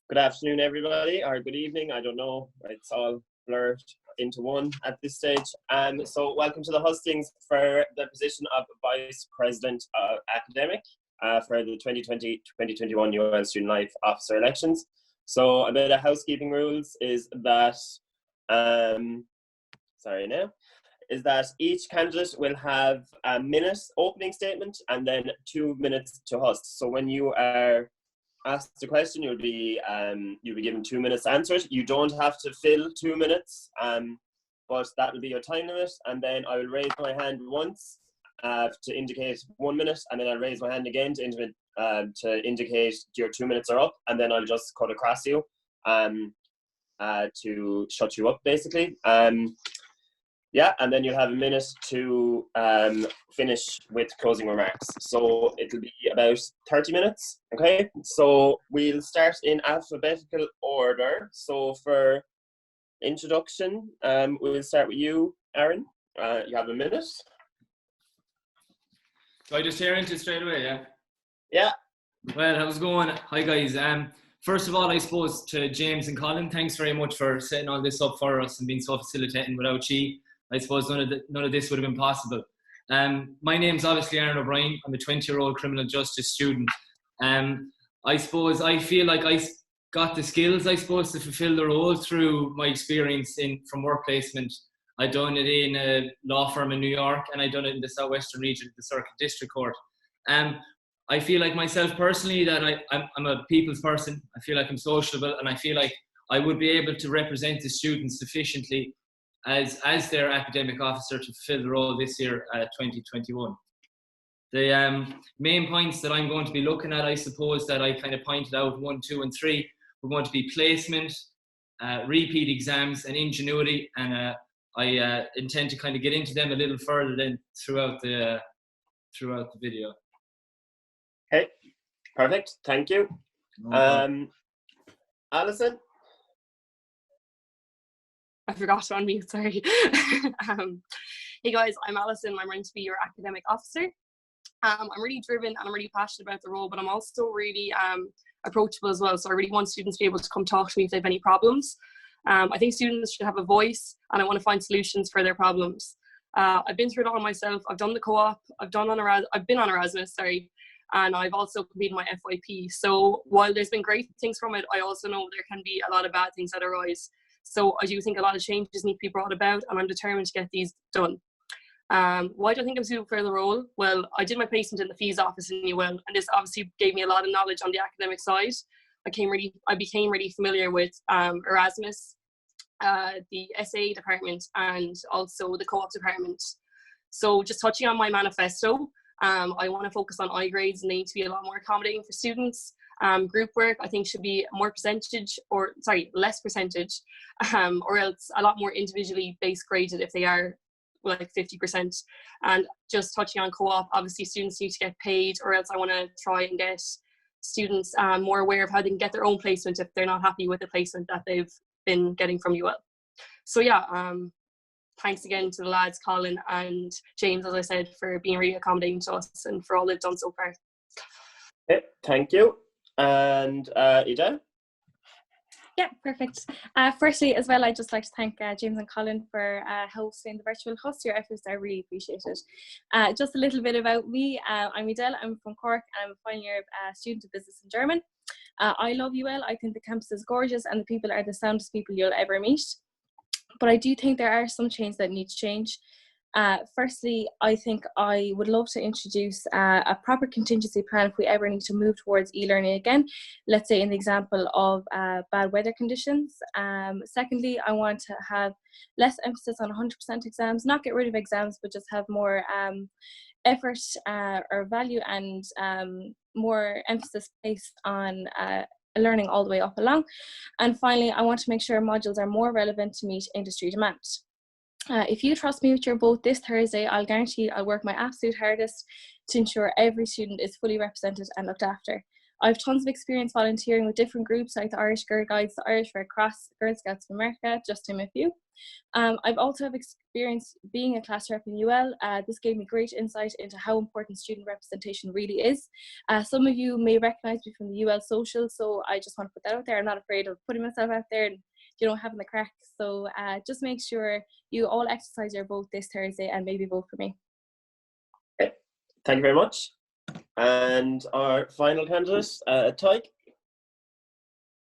Good afternoon, everybody, or good evening. I don't know. It's all blurred into one at this stage. So welcome to the hustings for the position of Vice President Academic for the 2020-2021 UL Student Life Officer elections. So a bit of housekeeping rules is that, is that each candidate will have a minute opening statement and then 2 minutes to host. So when you are asked a question, you'll be given 2 minutes to answer it. You don't have to fill 2 minutes, but that will be your time limit. And then I will raise my hand once to indicate 1 minute, and then I'll raise my hand again to indicate your 2 minutes are up, and then I'll just cut across you to shut you up, basically. Yeah, and then you'll have a minute to finish with closing remarks. So it'll be about 30 minutes, okay? So we'll start in alphabetical order. So for introduction, we'll start with you, Aaron. You have a minute. So I just tear into it straight away, yeah? Yeah. Well, how's it going? Hi, guys. First of all, I suppose to James and Colin, thanks very much for setting all this up for us and being so facilitating. Without you, I suppose none of this would have been possible. My name's obviously Aaron O'Brien. I'm a 20-year-old criminal justice student. I suppose I feel like I got the skills, I suppose, to fulfill the role through my experience from work placement. I done it in a law firm in New York, and I done it in the Southwestern region at the Circuit District Court. I feel like myself personally that I'm a people's person. I feel like I'm sociable, and I feel like I would be able to represent the students sufficiently as their academic officer to fulfill the role this year, 2021. The main points that I'm going to be looking at, I suppose, that I kind of pointed out, 1, 2, and 3, we're going to be placement, repeat exams, and ingenuity, and I intend to kind of get into them a little further then throughout the video. Okay, perfect. Thank you. Alison? I forgot to unmute, sorry. Hey guys, I'm Alison. I'm going to be your academic officer. I'm really driven and I'm really passionate about the role, but I'm also really approachable as well. So I really want students to be able to come talk to me if they have any problems. I think students should have a voice, and I want to find solutions for their problems. I've been through it all myself. I've done the co-op, I've been on Erasmus, and I've also completed my FYP. So while there's been great things from it, I also know there can be a lot of bad things that arise. So I do think a lot of changes need to be brought about, and I'm determined to get these done. Why do I think I'm suitable for the role? Well, I did my placement in the fees office in UL, and this obviously gave me a lot of knowledge on the academic side. I became really familiar with Erasmus, the SA department, and also the co-op department. So just touching on my manifesto, I want to focus on I grades, and they need to be a lot more accommodating for students. Group work, I think, should be less percentage, or else a lot more individually based graded if they are like 50%. And just touching on co-op, obviously students need to get paid, or else I want to try and get students more aware of how they can get their own placement if they're not happy with the placement that they've been getting from UL. So yeah, thanks again to the lads, Colin and James, as I said, for being really accommodating to us and for all they've done so far. Okay, thank you. And Ida? Yeah, perfect. Firstly, as well, I'd just like to thank James and Colin for hosting the virtual host. Your efforts, I really appreciate it. Just a little bit about me. I'm Edel. I'm from Cork. I'm a final year student of business in German. I love UL. I think the campus is gorgeous and the people are the soundest people you'll ever meet. But I do think there are some changes that need to change. Firstly, I think I would love to introduce a proper contingency plan if we ever need to move towards e-learning again, let's say in the example of bad weather conditions. Secondly, I want to have less emphasis on 100% exams, not get rid of exams, but just have more effort or value and more emphasis placed on learning all the way up along. And finally, I want to make sure modules are more relevant to meet industry demand. If you trust me with your vote this Thursday, I'll guarantee I'll work my absolute hardest to ensure every student is fully represented and looked after. I have tons of experience volunteering with different groups like the Irish Girl Guides, the Irish Red Cross, Girl Scouts of America, just to name a few. I've also have experience being a class rep in UL. This gave me great insight into how important student representation really is. Some of you may recognize me from the UL social, so I just want to put that out there. I'm not afraid of putting myself out there and, you know, having the crack. So just make sure you all exercise your vote this Thursday and maybe vote for me. Okay. Thank you very much. And our final candidate, Tyke.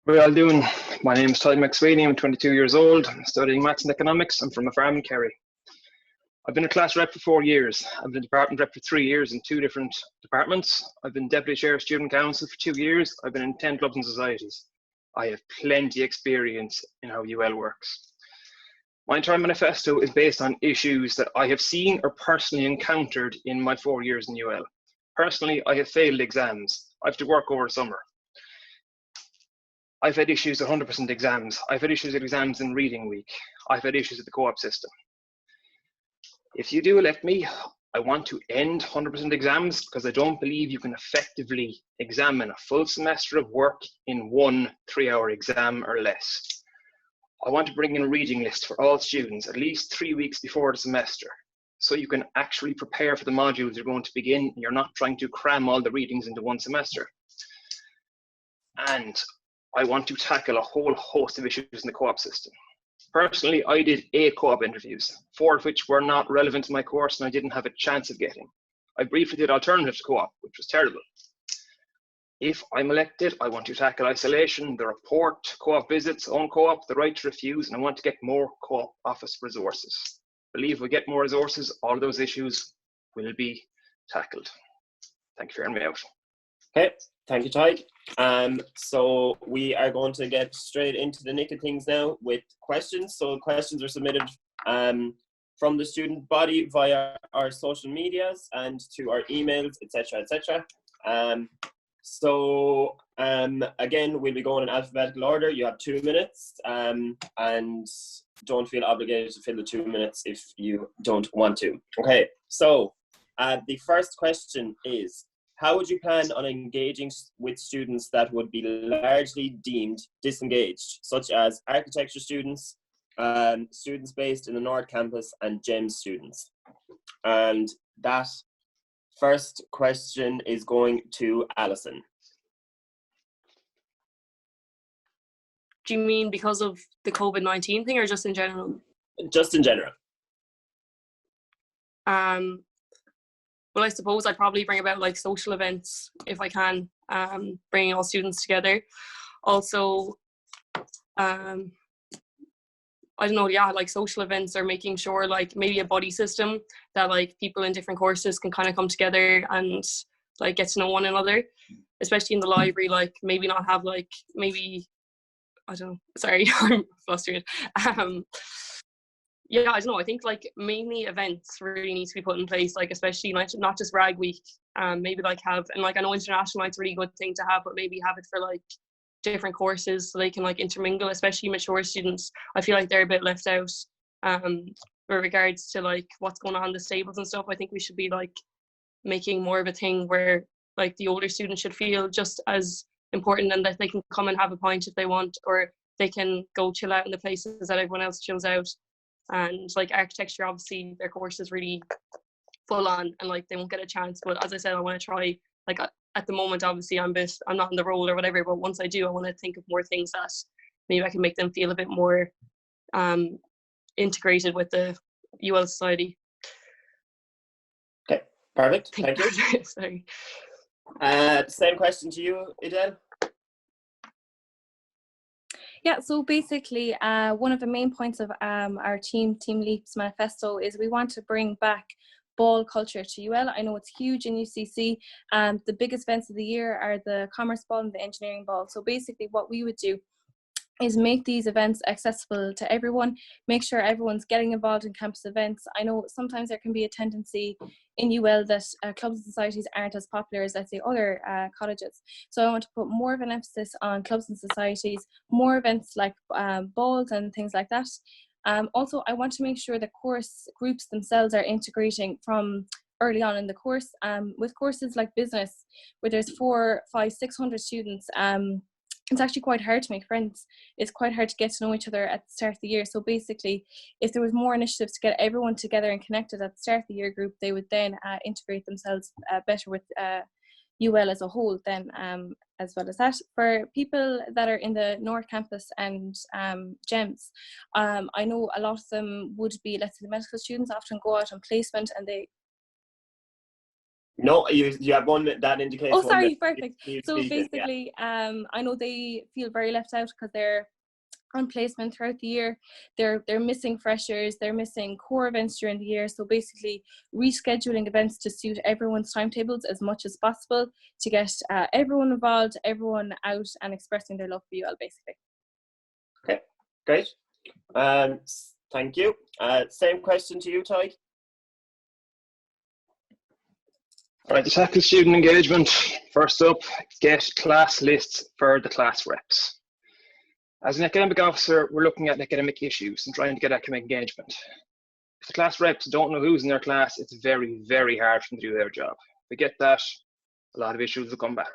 How are you all doing? My name is Todd McSweeney. I'm 22 years old. I'm studying maths and economics. I'm from a farm in Kerry. I've been a class rep for 4 years. I've been a department rep for 3 years in 2 different departments. I've been deputy chair of student council for 2 years. I've been in 10 clubs and societies. I have plenty of experience in how UL works. My entire manifesto is based on issues that I have seen or personally encountered in my 4 years in UL. Personally, I have failed exams. I have to work over summer. I've had issues with 100% exams. I've had issues with exams in reading week. I've had issues with the co-op system. If you do elect me, I want to end 100% exams because I don't believe you can effectively examine a full semester of work in 1 3-hour exam or less. I want to bring in a reading list for all students at least 3 weeks before the semester, so you can actually prepare for the modules you're going to begin. You're not trying to cram all the readings into 1 semester. And I want to tackle a whole host of issues in the co-op system. Personally, I did 8 co-op interviews, 4 of which were not relevant to my course and I didn't have a chance of getting. I briefly did alternative to co-op, which was terrible. If I'm elected, I want to tackle isolation, the report, co-op visits, own co-op, the right to refuse, and I want to get more co-op office resources. I believe if we get more resources, all of those issues will be tackled. Thank you for hearing me out. Okay, thank you, Tyke. So we are going to get straight into the nick of things now with questions. So questions are submitted from the student body via our social medias and to our emails, etc., etc. Again, we'll be going in alphabetical order. You have 2 minutes, and don't feel obligated to fill the 2 minutes if you don't want to. Okay, so the first question is, how would you plan on engaging with students that would be largely deemed disengaged, such as architecture students, students based in the North Campus, and GEM students? And that first question is going to Alison. Do you mean because of the COVID-19 thing or just in general? Just in general. Well, I suppose I'd probably bring about like social events if I can, bringing all students together. Also, I don't know, yeah, like social events or making sure like maybe a buddy system that like people in different courses can kind of come together and like get to know one another, especially in the library, like maybe not have like, maybe, I don't know, sorry, I'm flustered. Yeah, I don't know. I think like mainly events really need to be put in place, like especially not just Rag Week. Maybe like have, and like I know International Night's a really good thing to have, but maybe have it for like different courses so they can like intermingle, especially mature students. I feel like they're a bit left out with regards to like what's going on in the stables and stuff. I think we should be like making more of a thing where like the older students should feel just as important and that they can come and have a pint if they want, or they can go chill out in the places that everyone else chills out. And like architecture, obviously their course is really full on and like they won't get a chance, but as I said, I want to try, like at the moment obviously I'm not in the role or whatever, but once I do, I want to think of more things that maybe I can make them feel a bit more integrated with the UL society. Okay, perfect, thank you. Sorry. Same question to you, Adele. Yeah, so basically one of the main points of our Team Leap's manifesto is we want to bring back ball culture to UL. I know it's huge in UCC. The biggest events of the year are the Commerce Ball and the Engineering Ball. So basically what we would do is make these events accessible to everyone, make sure everyone's getting involved in campus events. I know sometimes there can be a tendency in UL that clubs and societies aren't as popular as, let's say, other colleges. So I want to put more of an emphasis on clubs and societies, more events like balls and things like that. Also, I want to make sure the course groups themselves are integrating from early on in the course. With courses like business, where there's 400, 500, 600 students, it's actually quite hard to make friends. It's quite hard to get to know each other at the start of the year. So basically, if there was more initiatives to get everyone together and connected at the start of the year group, they would then integrate themselves better with UL as a whole then, as well as that. For people that are in the North Campus and GEMS, I know a lot of them would be, let's say the medical students often go out on placement and they... No, you have one that indicates... Oh, sorry, perfect. So speaking, basically, yeah. I know they feel very left out because they're on placement throughout the year. They're missing freshers, they're missing core events during the year. So basically rescheduling events to suit everyone's timetables as much as possible to get everyone involved, everyone out and expressing their love for UL basically. Okay, great. Thank you. Same question to you, Ty. Right, to tackle student engagement, first up, get class lists for the class reps. As an academic officer, we're looking at academic issues and trying to get academic engagement. If the class reps don't know who's in their class, it's very, very hard for them to do their job. If we get that, a lot of issues will come back.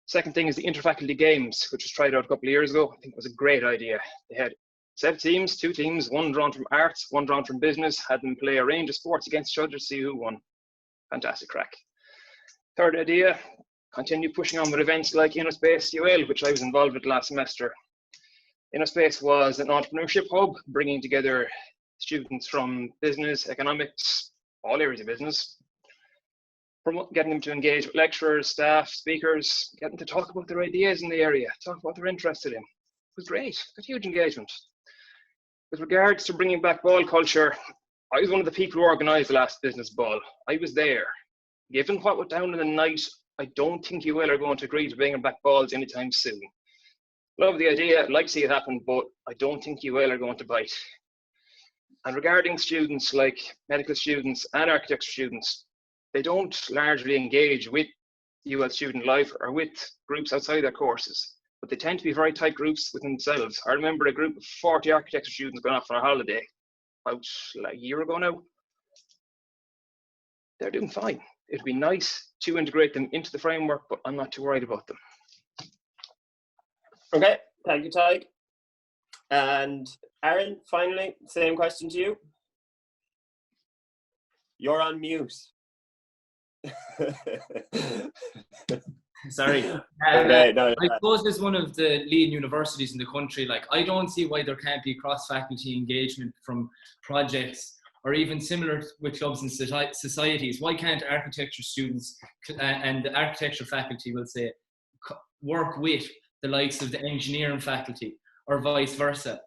Second thing is the interfaculty games, which was tried out a couple of years ago. I think it was a great idea. They had 7 teams, 2 teams, one drawn from arts, one drawn from business, had them play a range of sports against each other to see who won. Fantastic crack. Third idea, continue pushing on with events like InnoSpace UL, which I was involved with last semester. InnoSpace was an entrepreneurship hub, bringing together students from business, economics, all areas of business, getting them to engage with lecturers, staff, speakers, getting them to talk about their ideas in the area, talk about what they're interested in. It was great, got huge engagement. With regards to bringing back ball culture, I was one of the people who organised the last business ball. I was there. Given what went down in the night, I don't think UL are going to agree to bringing back balls anytime soon. Love the idea, I'd like to see it happen, but I don't think UL are going to bite. And regarding students like medical students and architecture students, they don't largely engage with UL student life or with groups outside their courses, but they tend to be very tight groups within themselves. I remember a group of 40 architecture students going off on a holiday about like a year ago now. They're doing fine. It'd be nice to integrate them into the framework, but I'm not too worried about them. Okay, thank you, Ty. And Aaron, finally, same question to you. You're on mute. Sorry. Okay, no, I suppose as one of the leading universities in the country, like I don't see why there can't be cross-faculty engagement from projects or even similar with clubs and societies. Why can't architecture students and the architecture faculty, will say, work with the likes of the engineering faculty or vice versa?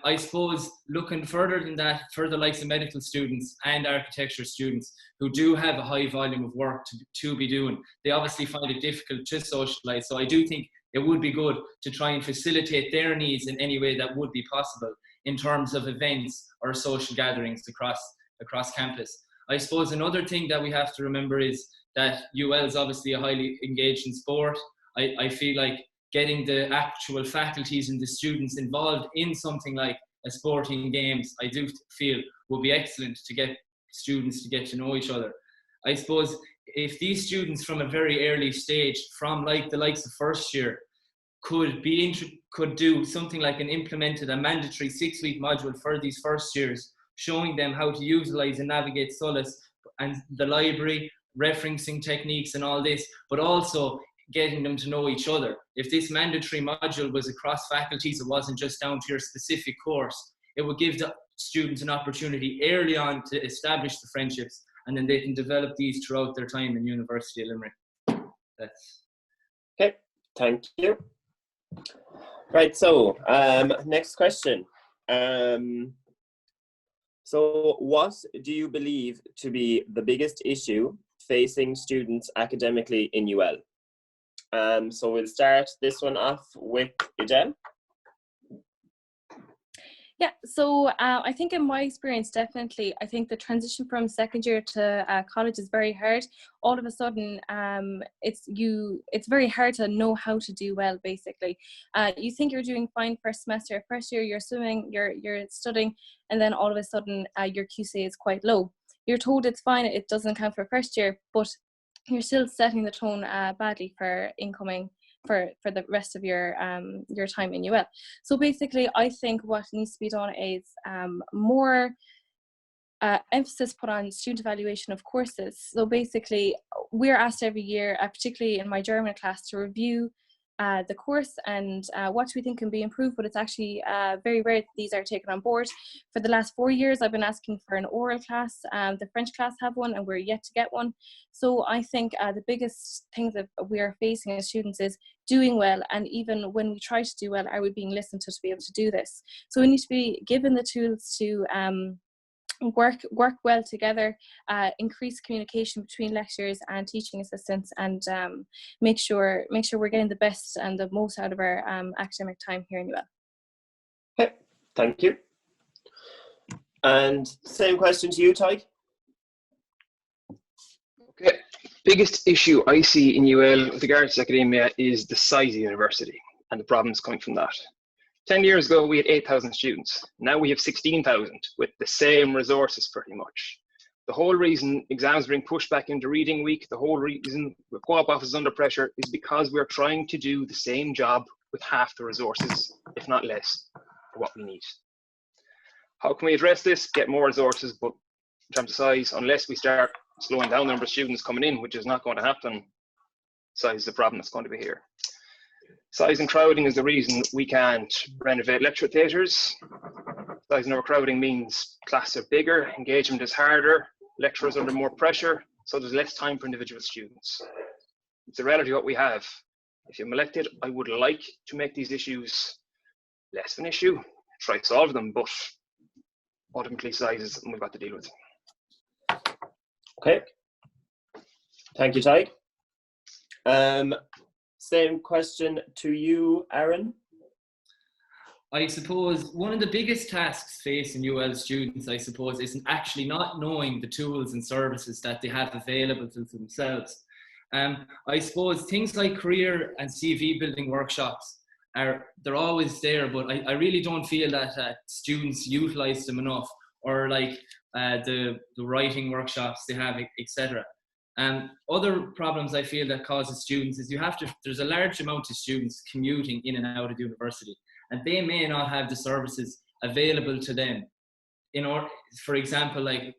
I suppose looking further than that, for the likes of medical students and architecture students who do have a high volume of work to be doing, they obviously find it difficult to socialise. So I do think it would be good to try and facilitate their needs in any way that would be possible in terms of events or social gatherings across campus. I suppose another thing that we have to remember is that UL is obviously a highly engaged in sport. I feel like getting the actual faculties and the students involved in something like a sporting games, I do feel would be excellent to get students to get to know each other. I suppose if these students from a very early stage, from like the likes of first year, could do something like implemented a mandatory 6-week module for these first years, showing them how to utilize and navigate Solus and the library, referencing techniques and all this, but also getting them to know each other. If this mandatory module was across faculties, it wasn't just down to your specific course, it would give the students an opportunity early on to establish the friendships, and then they can develop these throughout their time in University of Limerick. That's okay. Thank you. Right, so next question. So what do you believe to be the biggest issue facing students academically in UL? So we'll start this one off with Jen. Yeah, so I think in my experience, definitely, I think the transition from second year to college is very hard. All of a sudden, it's very hard to know how to do well, basically. You think you're doing fine first semester, first year you're swimming, you're studying, and then all of a sudden your QCA is quite low. you're told it's fine, it doesn't count for first year, but you're still setting the tone badly for incoming for the rest of your time in UL. So basically, I think what needs to be done is more emphasis put on student evaluation of courses. So basically, we're asked every year, particularly in my German class, to review the course and what we think can be improved, but it's actually very rare that these are taken on board. For the last 4 years, I've been asking for an oral class. The French class have one, and we're yet to get one. So I think the biggest things that we are facing as students is doing well, and even when we try to do well, are we being listened to be able to do this? So we need to be given the tools to work well together, increase communication between lecturers and teaching assistants, and make sure we're getting the best and the most out of our academic time here in UL. Okay, thank you. And same question to you, Ty. Okay, biggest issue I see in UL with regards to academia is the size of the university and the problems coming from that. 10 years ago, we had 8,000 students. Now we have 16,000 with the same resources pretty much. The whole reason exams are being pushed back into reading week, the whole reason the co-op office is under pressure is because we're trying to do the same job with half the resources, if not less, for what we need. How can we address this? Get more resources, but in terms of size, unless we start slowing down the number of students coming in, which is not going to happen, size is the problem that's going to be here. Size and crowding is the reason we can't renovate lecture theatres. Size and overcrowding means classes are bigger, engagement is harder, lecturers under more pressure, so there's less time for individual students. It's a reality of what we have. If I'm elected, I would like to make these issues less of an issue, try to solve them, but ultimately size is something we've got to deal with. Okay. Thank you, Ty. Same question to you, Aaron. I suppose one of the biggest tasks facing UL students, I suppose, is actually not knowing the tools and services that they have available to themselves. I suppose things like career and CV building workshops they're always there, but I really don't feel that students utilize them enough, or like the writing workshops they have, etc. Other problems I feel that causes students is there's a large amount of students commuting in and out of the university, and they may not have the services available to them. For example, like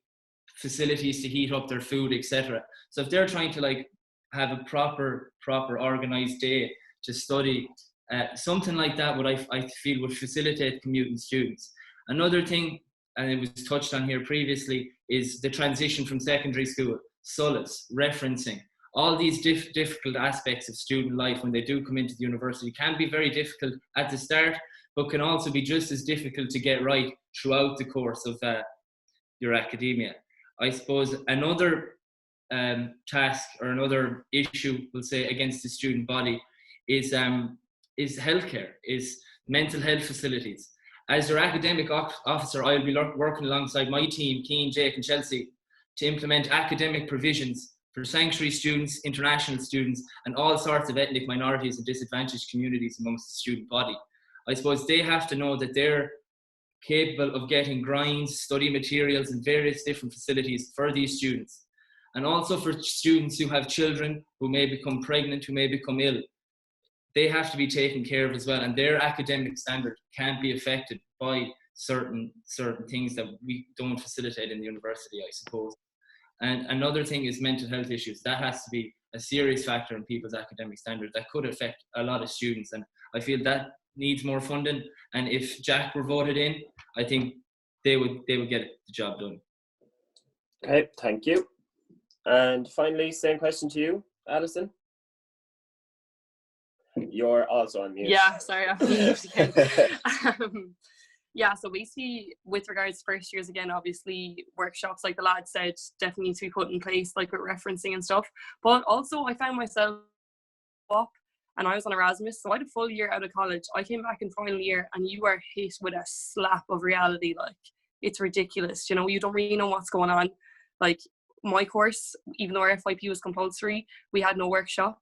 facilities to heat up their food, etc. So if they're trying to like have a proper organized day to study, something like that I feel would facilitate commuting students. Another thing, and it was touched on here previously, is the transition from secondary school. Solace, referencing, all these difficult aspects of student life when they do come into the university can be very difficult at the start, but can also be just as difficult to get right throughout the course of your academia. I suppose another task or another issue, we'll say, against the student body is healthcare, is mental health facilities. As your academic officer, I'll be working alongside my team, Keane, Jake and Chelsea, to implement academic provisions for sanctuary students, international students, and all sorts of ethnic minorities and disadvantaged communities amongst the student body. I suppose they have to know that they're capable of getting grinds, study materials, and various different facilities for these students. And also for students who have children who may become pregnant, who may become ill. They have to be taken care of as well, and their academic standard can't be affected by certain things that we don't facilitate in the university, I suppose. And another thing is mental health issues. That has to be a serious factor in people's academic standard that could affect a lot of students, and I feel that needs more funding. And if Jack were voted in, I think they would get the job done. Okay, thank you. And finally, same question to you, Alison. You're also on mute. Yeah, sorry, I'm mute again. Yeah, so basically with regards to first years, again, obviously workshops, like the lad said, definitely need to be put in place, like with referencing and stuff. But also I found myself up and I was on Erasmus, so I had a full year out of college. I came back in final year and you are hit with a slap of reality. Like, it's ridiculous, you know, you don't really know what's going on. Like my course, even though our FYP was compulsory, we had no workshop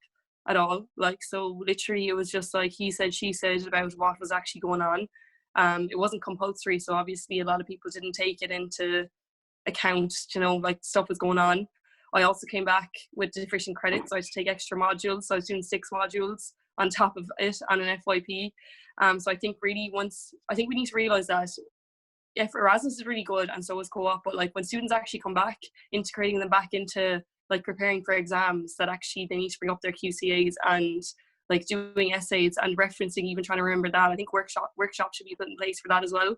at all. Like, so literally it was just like he said, she said about what was actually going on. It wasn't compulsory, so obviously a lot of people didn't take it into account, like stuff was going on. I also came back with deficient credits. So I had to take extra modules. So I was doing 6 modules on top of it on an FYP. So I think really I think we need to realise that if Erasmus is really good and so is co-op, but like when students actually come back, integrating them back into like preparing for exams, that actually they need to bring up their QCAs and like doing essays and referencing, even trying to remember that. I think workshop should be put in place for that as well.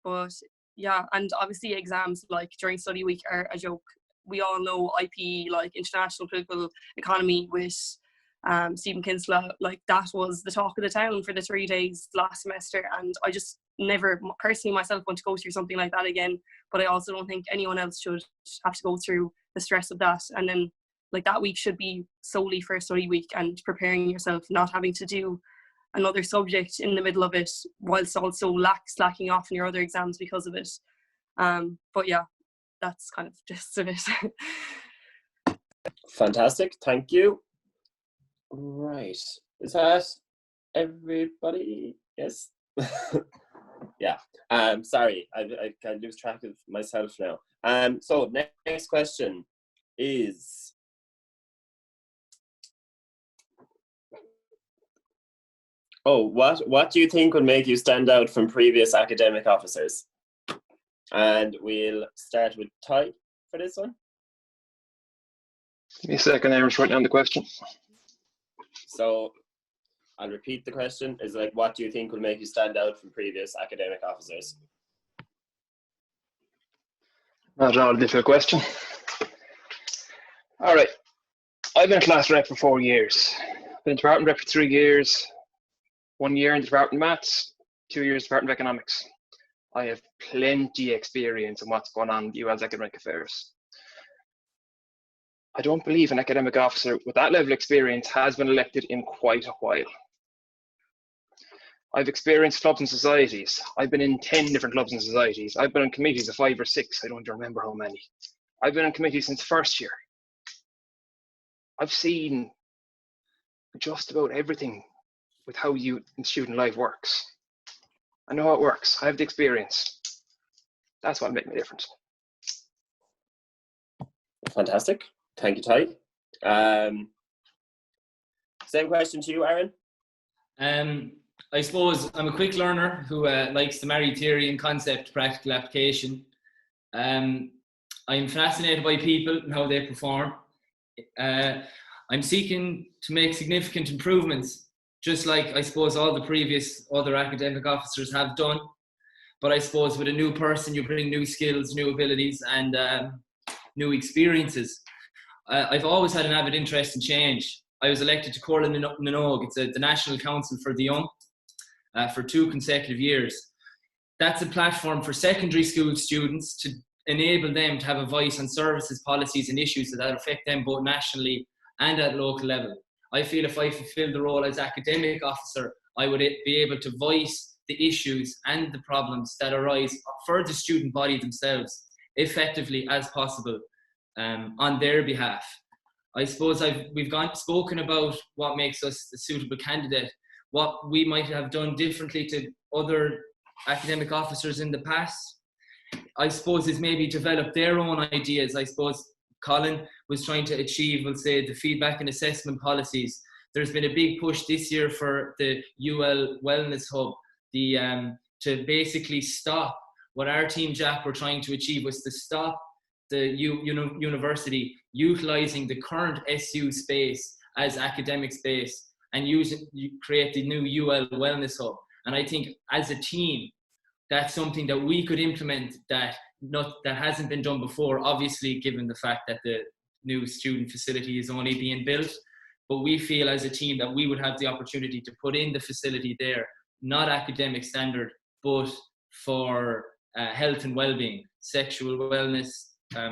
But yeah, and obviously exams like during study week are a joke. We all know IP, like international political economy with Stephen Kinsella, like that was the talk of the town for the 3 days last semester, and I just never personally myself want to go through something like that again. But I also don't think anyone else should have to go through the stress of that. And then like that week should be solely for study week and preparing yourself, not having to do another subject in the middle of it whilst also slacking off in your other exams because of it. But yeah, that's kind of just of it. Fantastic, thank you. Right, is that everybody? Yes. Yeah. Sorry, I lose track of myself now. So next question is, what do you think would make you stand out from previous academic officers? And we'll start with Ty for this one. Give me a second, I'm just writing down the question. So I'll repeat the question. Is like, what do you think will make you stand out from previous academic officers? Not at all a difficult question. All right, I've been a class rep for 4 years. I've been department rep for 3 years. 1 year in the Department of Maths, 2 years Department of Economics. I have plenty experience in what's going on in UL's academic affairs. I don't believe an academic officer with that level of experience has been elected in quite a while. I've experienced clubs and societies. I've been in 10 different clubs and societies. I've been on committees of 5 or 6, I don't remember how many. I've been on committees since first year. I've seen just about everything with how student life works. I know how it works. I have the experience. That's what makes me different. Fantastic. Thank you, Ty. Same question to you, Aaron. I suppose I'm a quick learner who likes to marry theory and concept to practical application. I'm fascinated by people and how they perform. I'm seeking to make significant improvements, just like I suppose all the previous other academic officers have done. But I suppose with a new person, you bring new skills, new abilities, and new experiences. I've always had an avid interest in change. I was elected to Corlin Minogue. It's the National Council for the Young for 2 consecutive years. That's a platform for secondary school students to enable them to have a voice on services, policies, and issues that affect them both nationally and at local level. I feel if I fulfill the role as academic officer, I would be able to voice the issues and the problems that arise for the student body themselves effectively as possible on their behalf. I suppose we've spoken about what makes us a suitable candidate, what we might have done differently to other academic officers in the past. I suppose is maybe develop their own ideas. I suppose Colin was trying to achieve, we'll say, the feedback and assessment policies. There's been a big push this year for the UL Wellness Hub, to basically stop what our team Jack were trying to achieve was to stop the university utilising the current SU space as academic space and create the new UL Wellness Hub. And I think as a team, that's something that we could implement that hasn't been done before, obviously given the fact that the new student facility is only being built. But we feel as a team that we would have the opportunity to put in the facility there, not academic standard, but for health and well-being, sexual wellness,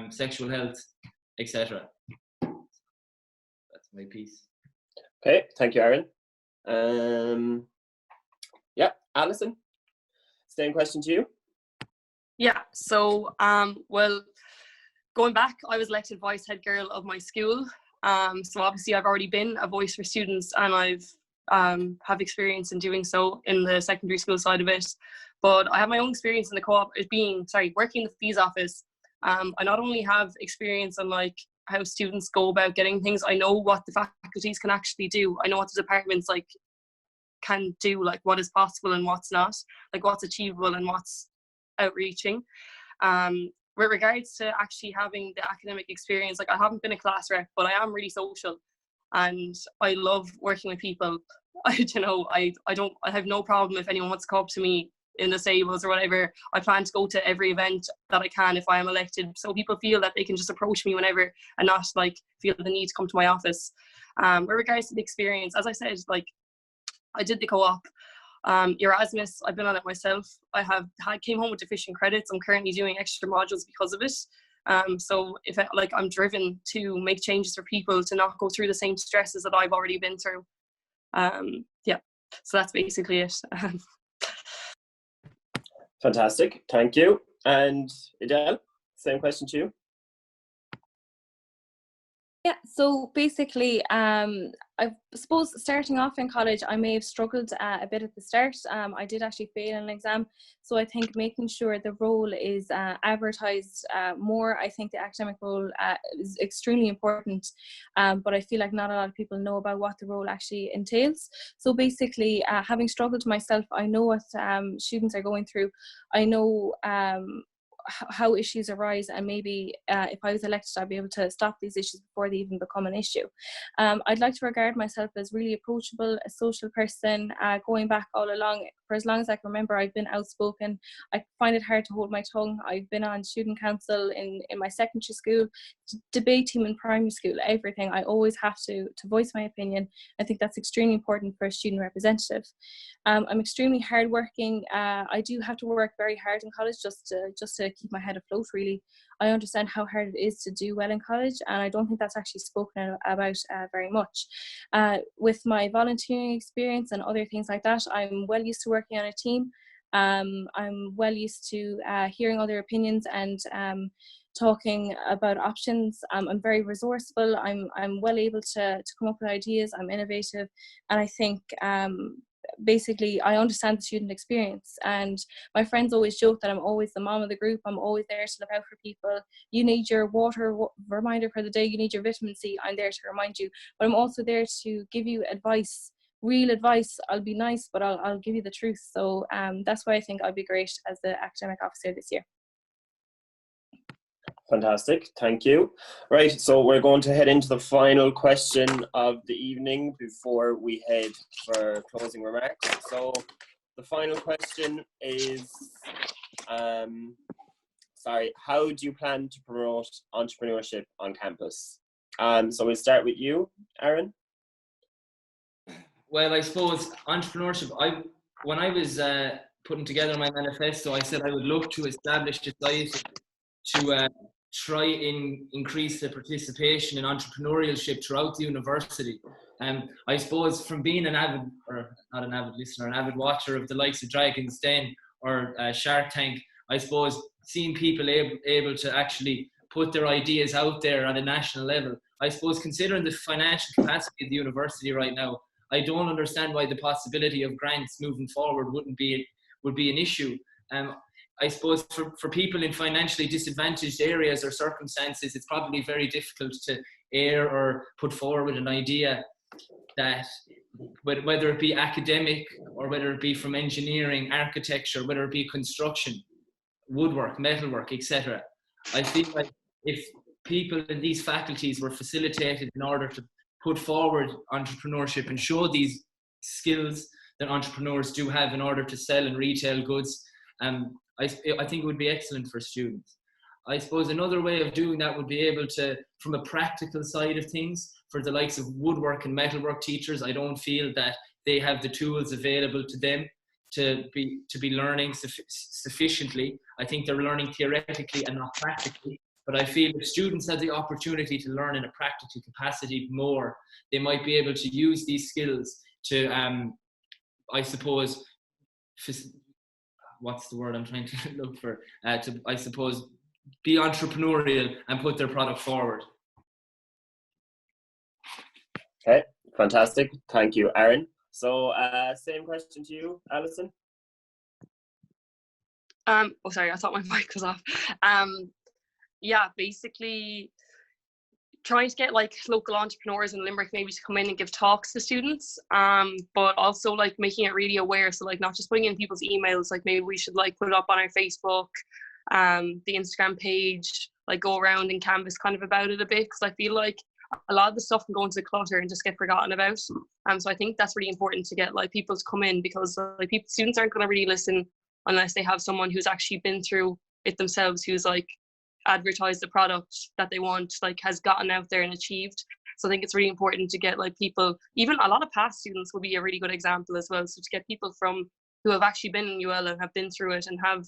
sexual health, etc. That's my piece. Okay, thank you, Aaron. Yeah, Alison, same question to you. Yeah, so well, going back, I was elected vice head girl of my school. So obviously I've already been a voice for students, and I've have experience in doing so in the secondary school side of it. But I have my own experience in the co-op as being, working in the fees office. I not only have experience on like how students go about getting things, I know what the faculties can actually do. I know what the departments like can do, like what is possible and what's not, like what's achievable and what's outreaching. With regards to actually having the academic experience, like I haven't been a class rep, but I am really social and I love working with people. I have no problem if anyone wants to come up to me in the stables or whatever. I plan to go to every event that I can if I am elected, so people feel that they can just approach me whenever and not like feel the need to come to my office. With regards to the experience, as I said, like I did the co-op. Erasmus, I've been on it myself. I came home with deficient credits. I'm currently doing extra modules because of it. So if I'm driven to make changes for people to not go through the same stresses that I've already been through. So that's basically it. Fantastic, thank you. And Adele, same question to you. Yeah, so basically, I suppose starting off in college, I may have struggled a bit at the start. I did actually fail an exam, so I think making sure the role is advertised more. I think the academic role is extremely important, but I feel like not a lot of people know about what the role actually entails. So basically, having struggled myself, I know what students are going through. I know how issues arise, and maybe if I was elected, I'd be able to stop these issues before they even become an issue. I'd like to regard myself as really approachable, a social person. Going back all along, for as long as I can remember, I've been outspoken. I find it hard to hold my tongue. I've been on student council in my secondary school, debate team in primary school, everything. I always have to voice my opinion. I think that's extremely important for a student representative. I'm extremely hardworking. I do have to work very hard in college just to keep my head afloat, really. I understand how hard it is to do well in college, and I don't think that's actually spoken about very much. With my volunteering experience and other things like that, I'm well used to working on a team. I'm well used to hearing other opinions and talking about options. I'm very resourceful. I'm well able to come up with ideas. I'm innovative, and I think basically I understand the student experience. And my friends always joke that I'm always the mom of the group. I'm always there to look out for people. You need your water reminder for the day, you need your vitamin C, I'm there to remind you. But I'm also there to give you advice, real advice. I'll be nice, but I'll give you the truth. So that's why I think I'll be great as the academic officer this year. Fantastic, thank you. Right, so we're going to head into the final question of the evening before we head for closing remarks. So the final question is, how do you plan to promote entrepreneurship on campus? So we'll start with you, Aaron. Well, I suppose entrepreneurship, when I was putting together my manifesto, I said I would look to establish a society to try and increase the participation in entrepreneurship throughout the university. I suppose from being an avid watcher of the likes of Dragon's Den or Shark Tank, I suppose seeing people able to actually put their ideas out there at a national level. I suppose considering the financial capacity of the university right now, I don't understand why the possibility of grants moving forward would be an issue. I suppose for people in financially disadvantaged areas or circumstances, it's probably very difficult to air or put forward an idea that, whether it be academic or whether it be from engineering, architecture, whether it be construction, woodwork, metalwork, etc. I feel like if people in these faculties were facilitated in order to put forward entrepreneurship and show these skills that entrepreneurs do have in order to sell and retail goods, I think it would be excellent for students. I suppose another way of doing that would be able to, from a practical side of things, for the likes of woodwork and metalwork teachers, I don't feel that they have the tools available to them to be learning sufficiently. I think they're learning theoretically and not practically. But I feel if students had the opportunity to learn in a practical capacity more, they might be able to use these skills to, I suppose, what's the word I'm trying to look for? To, I suppose, be entrepreneurial and put their product forward. Okay, fantastic. Thank you, Aaron. So same question to you, Alison. Oh, sorry, I thought my mic was off. Yeah, basically trying to get like local entrepreneurs in Limerick maybe to come in and give talks to students, but also like making it really aware. So like not just putting in people's emails, like maybe we should like put it up on our Facebook, the Instagram page, like go around and canvas kind of about it a bit, because I feel like a lot of the stuff can go into the clutter and just get forgotten about. So I think that's really important to get like people to come in, because like students aren't going to really listen unless they have someone who's actually been through it themselves, who's like advertised the product that they want, like has gotten out there and achieved. So I think it's really important to get like people, even a lot of past students will be a really good example as well. So to get people from who have actually been in UL and have been through it and have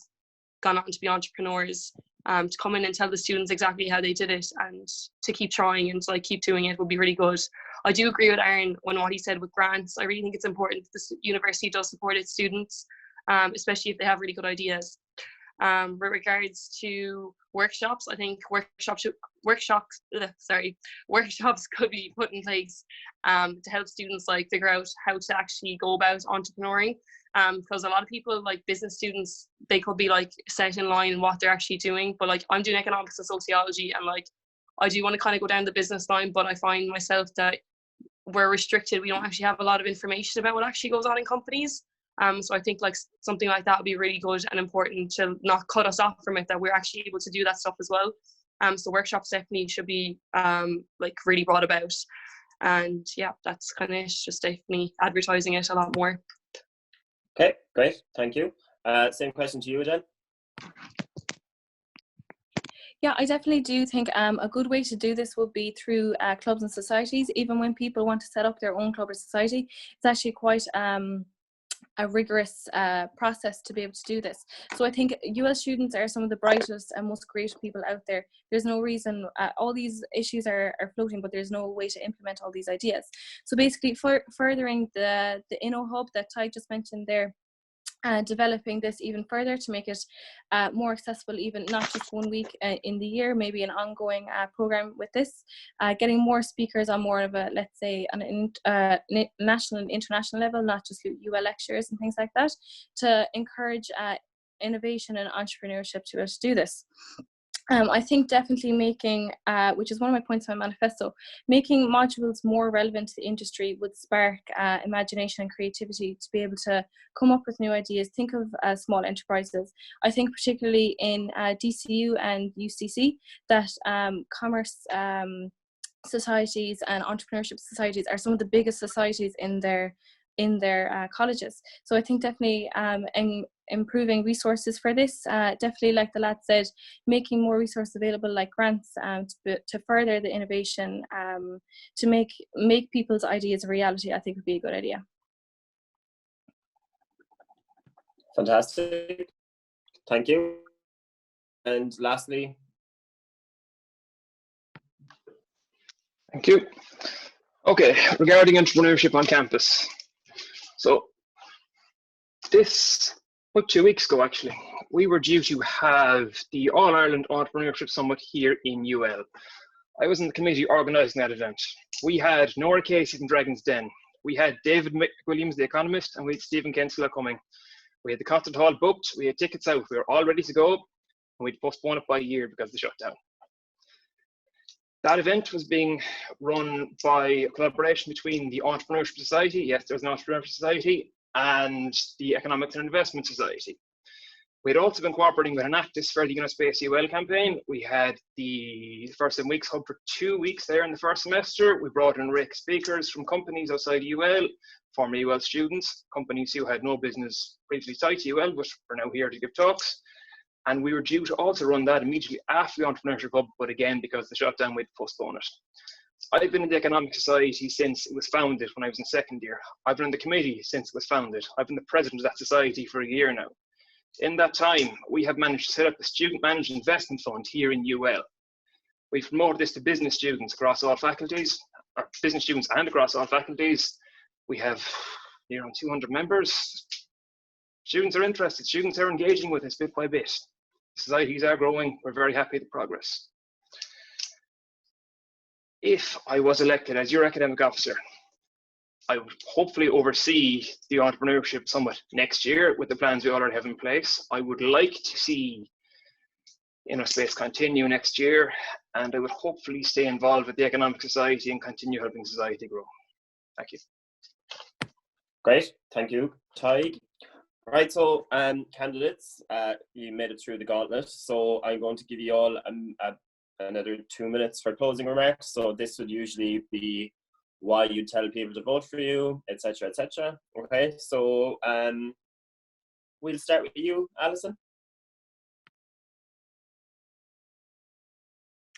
gone on to be entrepreneurs, to come in and tell the students exactly how they did it and to keep trying and to like keep doing it would be really good. I do agree with Aaron on what he said with grants. I really think it's important that the university does support its students, especially if they have really good ideas. With regards to workshops, I think workshops could be put in place to help students like figure out how to actually go about entrepreneuring. Because a lot of people, like business students, they could be like set in line in what they're actually doing. But like I'm doing economics and sociology, and like I do want to kind of go down the business line, but I find myself that we're restricted. We don't actually have a lot of information about what actually goes on in companies. So I think like something like that would be really good and important to not cut us off from it, that we're actually able to do that stuff as well. So workshops definitely should be like really brought about. And yeah, that's kind of it, just definitely advertising it a lot more. Okay, great, thank you. Same question to you, Jen. Yeah, I definitely do think a good way to do this would be through clubs and societies. Even when people want to set up their own club or society, it's actually quite a rigorous process to be able to do this. So I think UL students are some of the brightest and most creative people out there. There's no reason, all these issues are floating, but there's no way to implement all these ideas. So basically furthering the Inno Hub that Ty just mentioned there, developing this even further to make it more accessible, even not just 1 week in the year, maybe an ongoing program with this, getting more speakers on more of a, let's say, on a national and international level, not just UL lectures and things like that, to encourage innovation and entrepreneurship to be able to do this. I think definitely making, which is one of my points in my manifesto, making modules more relevant to the industry would spark imagination and creativity to be able to come up with new ideas, think of small enterprises. I think particularly in DCU and UCC that commerce societies and entrepreneurship societies are some of the biggest societies in their colleges. So I think definitely improving resources for this, definitely like the lad said, making more resources available like grants to further the innovation, to make people's ideas a reality, I think would be a good idea. Fantastic, thank you. And lastly, Thank you. Okay, regarding entrepreneurship on campus. So this, about 2 weeks ago actually, we were due to have the All-Ireland Entrepreneurship Summit here in UL. I was in the committee organising that event. We had Nora Casey from Dragon's Den. We had David McWilliams, the economist, and we had Stephen Kinsella coming. We had the concert hall booked, we had tickets out, we were all ready to go, and we'd postponed it by a year because of the shutdown. That event was being run by a collaboration between the Entrepreneurship Society, yes, there's an Entrepreneurship Society, and the Economics and Investment Society. We had also been cooperating with Enactus for the Unispace UL campaign. We had the First in Weeks Hub for 2 weeks there in the first semester. We brought in rake speakers from companies outside UL, former UL students, companies who had no business previously tied to UL, but are now here to give talks. And we were due to also run that immediately after the Entrepreneurship Hub, but again, because of the shutdown, we'd postpone it. I've been in the Economic Society since it was founded when I was in second year. I've been in the committee since it was founded. I've been the president of that society for a year now. In that time, we have managed to set up a student managed investment fund here in UL. We've promoted this to business students across all faculties, or business students and across all faculties. We have near 200 members. Students are interested, students are engaging with us bit by bit. Societies are growing, we're very happy with the progress. If I was elected as your academic officer, I would hopefully oversee the entrepreneurship summit next year with the plans we already have in place. I would like to see InnoSpace continue next year, and I would hopefully stay involved with the Economic Society and continue helping society grow. Thank you. Great, thank you, Ty. Right, so candidates, you made it through the gauntlet, so I'm going to give you all another 2 minutes for closing remarks. So this would usually be why you tell people to vote for you, etc., etc. Okay, so we'll start with you, Alison.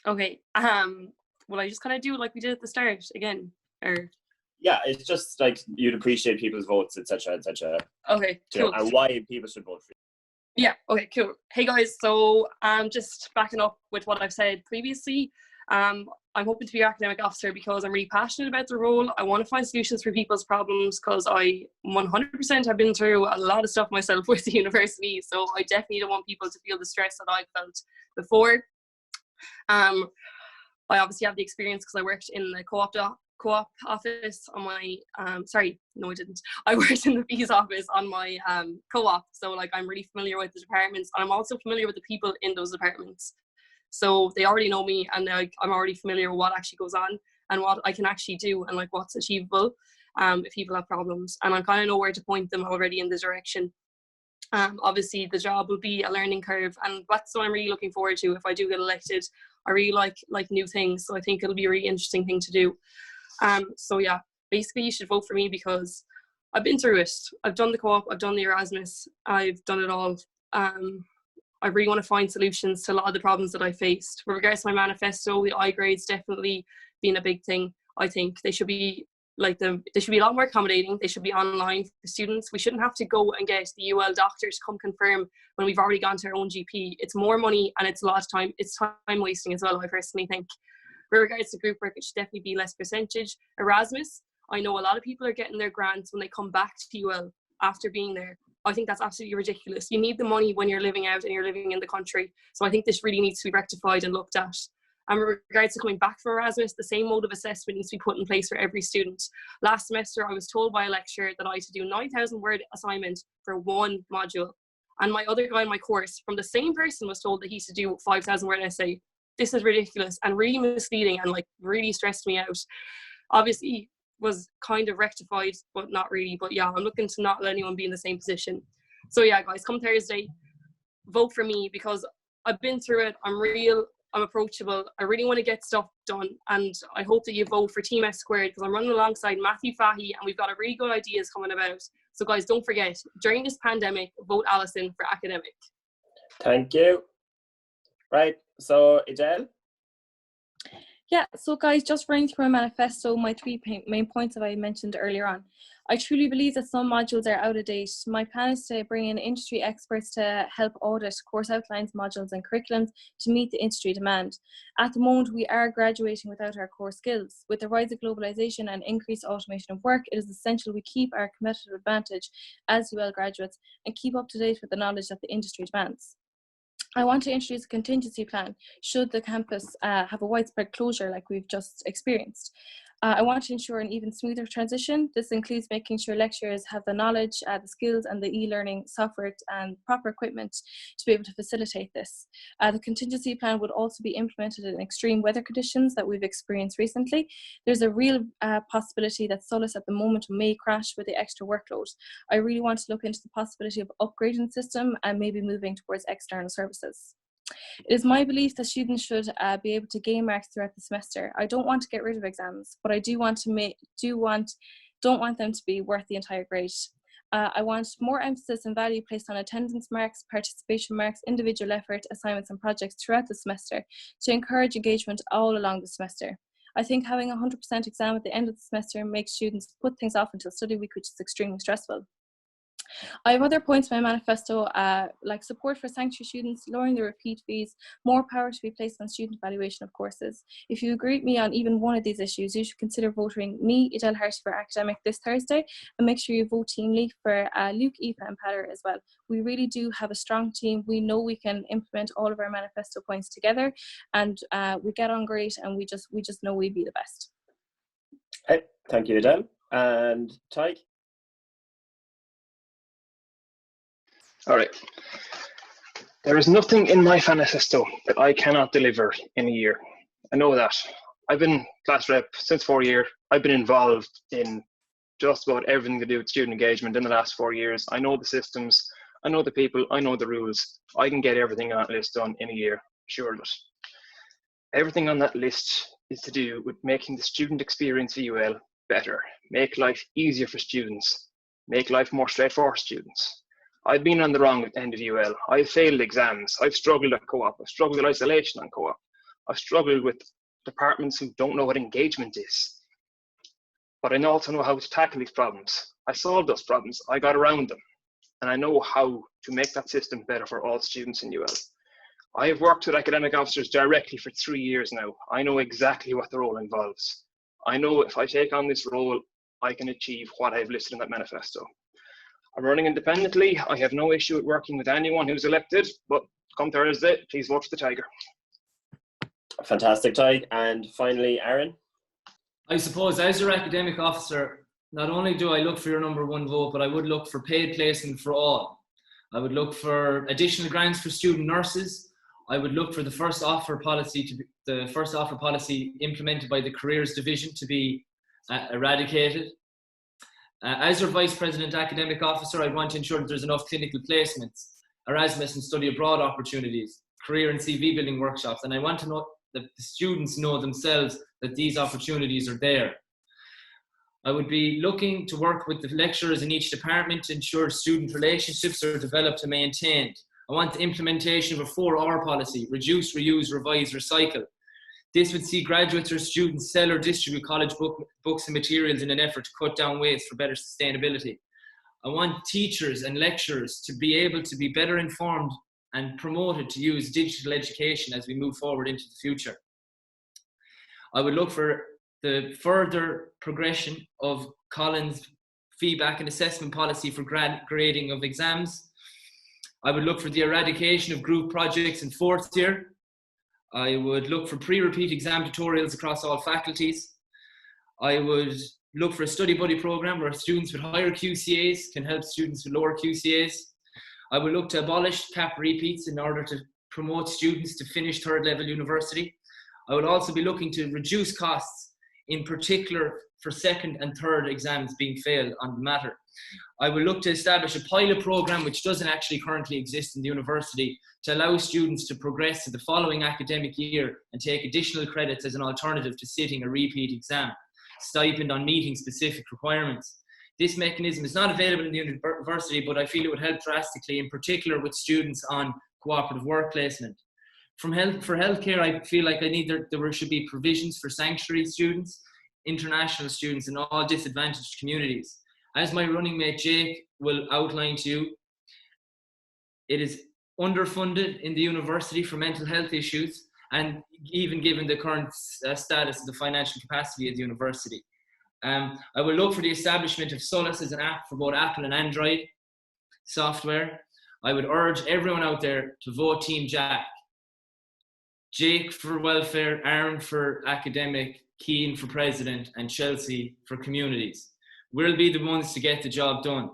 Okay. Will I just kind of do like we did at the start again, or? Yeah, it's just like you'd appreciate people's votes, etc., etc. Okay, cool. And why people should vote for you. Yeah. Okay. Cool. Hey guys. So just backing up with what I've said previously. I'm hoping to be an academic officer because I'm really passionate about the role. I want to find solutions for people's problems because I 100% have been through a lot of stuff myself with the university. So I definitely don't want people to feel the stress that I felt before. I obviously have the experience because I worked in the co-op office on my sorry, no I didn't. I worked in the fees office on my co-op, so like I'm really familiar with the departments, and I'm also familiar with the people in those departments. So they already know me, and I'm already familiar with what actually goes on and what I can actually do and like what's achievable if people have problems, and I kind of know where to point them already in the direction. Obviously the job will be a learning curve, and that's what I'm really looking forward to if I do get elected. I really like new things, so I think it'll be a really interesting thing to do. So yeah, basically you should vote for me because I've been through it. I've done the co-op, I've done the Erasmus, I've done it all. I really want to find solutions to a lot of the problems that I faced. With regards to my manifesto, the I grades definitely been a big thing. I think they should be they should be a lot more accommodating. They should be online for students. We shouldn't have to go and get the UL doctor to come confirm when we've already gone to our own GP. It's more money and it's a lot of time. It's time wasting as well, I personally think. With regards to group work, it should definitely be less percentage. Erasmus, I know a lot of people are getting their grants when they come back to UL after being there. I think that's absolutely ridiculous. You need the money when you're living out and you're living in the country. So I think this really needs to be rectified and looked at. And with regards to coming back from Erasmus, the same mode of assessment needs to be put in place for every student. Last semester, I was told by a lecturer that I had to do 9,000 word assignment for one module. And my other guy in my course from the same person was told that he had to do 5,000 word essay. This is ridiculous and really misleading and like really stressed me out. Obviously was kind of rectified, but not really. But yeah, I'm looking to not let anyone be in the same position. So yeah, guys, come Thursday, vote for me because I've been through it. I'm real. I'm approachable. I really want to get stuff done, and I hope that you vote for Team S Squared because I'm running alongside Matthew Fahy, and we've got a really good ideas coming about. So guys, don't forget, during this pandemic, vote Alison for academic. Thank you. Right, so Adele? Yeah, so guys, just running through my manifesto, my three main points that I mentioned earlier on. I truly believe that some modules are out of date. My plan is to bring in industry experts to help audit course outlines, modules and curriculums to meet the industry demand. At the moment, we are graduating without our core skills. With the rise of globalization and increased automation of work, it is essential we keep our competitive advantage as UL graduates and keep up to date with the knowledge that the industry demands. I want to introduce a contingency plan should the campus have a widespread closure like we've just experienced. I want to ensure an even smoother transition. This includes making sure lecturers have the knowledge, the skills and the e-learning software and proper equipment to be able to facilitate this. The contingency plan would also be implemented in extreme weather conditions that we've experienced recently. There's a real possibility that Solus at the moment may crash with the extra workload. I really want to look into the possibility of upgrading the system and maybe moving towards external services. It is my belief that students should be able to gain marks throughout the semester. I don't want to get rid of exams, but I don't want them to be worth the entire grade. I want more emphasis and value placed on attendance marks, participation marks, individual effort, assignments and projects throughout the semester to encourage engagement all along the semester. I think having a 100% exam at the end of the semester makes students put things off until study week, which is extremely stressful. I have other points in my manifesto, like support for sanctuary students, lowering the repeat fees, more power to be placed on student evaluation of courses. If you agree with me on even one of these issues, you should consider voting me, Adele Harty, for academic this Thursday, and make sure you vote Team Leaf for Luke, Aoife and Petter as well. We really do have a strong team. We know we can implement all of our manifesto points together, and we get on great, and we just know we'd be the best. Hey, thank you, Adele. And Tyke? All right. There is nothing in my manifesto that I cannot deliver in a year. I know that. I've been class rep since 4 years. I've been involved in just about everything to do with student engagement in the last 4 years. I know the systems, I know the people, I know the rules. I can get everything on that list done in a year, sure of it. Everything on that list is to do with making the student experience at UL better, make life easier for students, make life more straightforward for students. I've been on the wrong end of UL. I've failed exams. I've struggled at co-op. I've struggled with isolation on co-op. I've struggled with departments who don't know what engagement is. But I also know how to tackle these problems. I solved those problems. I got around them. And I know how to make that system better for all students in UL. I have worked with academic officers directly for 3 years now. I know exactly what the role involves. I know if I take on this role, I can achieve what I've listed in that manifesto. I'm running independently. I have no issue with working with anyone who's elected, but come Thursday, please vote for the Tiger. Fantastic, Tyke. And finally, Aaron? I suppose as your academic officer, not only do I look for your number one vote, but I would look for paid placement for all. I would look for additional grants for student nurses. I would look for the first offer policy implemented by the careers division to be eradicated. As your vice president academic officer, I'd want to ensure that there's enough clinical placements, Erasmus and study abroad opportunities, career and CV building workshops, and I want to know that the students know themselves that these opportunities are there. I would be looking to work with the lecturers in each department to ensure student relationships are developed and maintained. I want the implementation of a 4R policy: reduce, reuse, revise, recycle. This would see graduates or students sell or distribute college books and materials in an effort to cut down waste for better sustainability. I want teachers and lecturers to be able to be better informed and promoted to use digital education as we move forward into the future. I would look for the further progression of Collins' feedback and assessment policy for grading of exams. I would look for the eradication of group projects in 4th year. I would look for pre-repeat exam tutorials across all faculties. I would look for a study buddy program where students with higher QCAs can help students with lower QCAs. I would look to abolish cap repeats in order to promote students to finish 3rd level university. I would also be looking to reduce costs, in particular for 2nd and 3rd exams being failed on the matter. I will look to establish a pilot program which doesn't actually currently exist in the university to allow students to progress to the following academic year and take additional credits as an alternative to sitting a repeat exam, stipend on meeting specific requirements. This mechanism is not available in the university, but I feel it would help drastically, in particular with students on cooperative work placement. For healthcare, I feel like there should be provisions for sanctuary students, international students, and all disadvantaged communities. As my running mate Jake will outline to you, it is underfunded in the university for mental health issues, and even given the current status of the financial capacity of the university. I will look for the establishment of Solus as an app for both Apple and Android software. I would urge everyone out there to vote Team Jack. Jake for welfare, Aaron for academic, Keane for president, and Chelsea for communities. We'll be the ones to get the job done.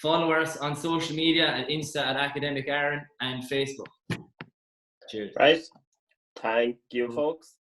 Follow us on social media at Insta at Academic Aaron and Facebook. Cheers. Right. Thank you, folks.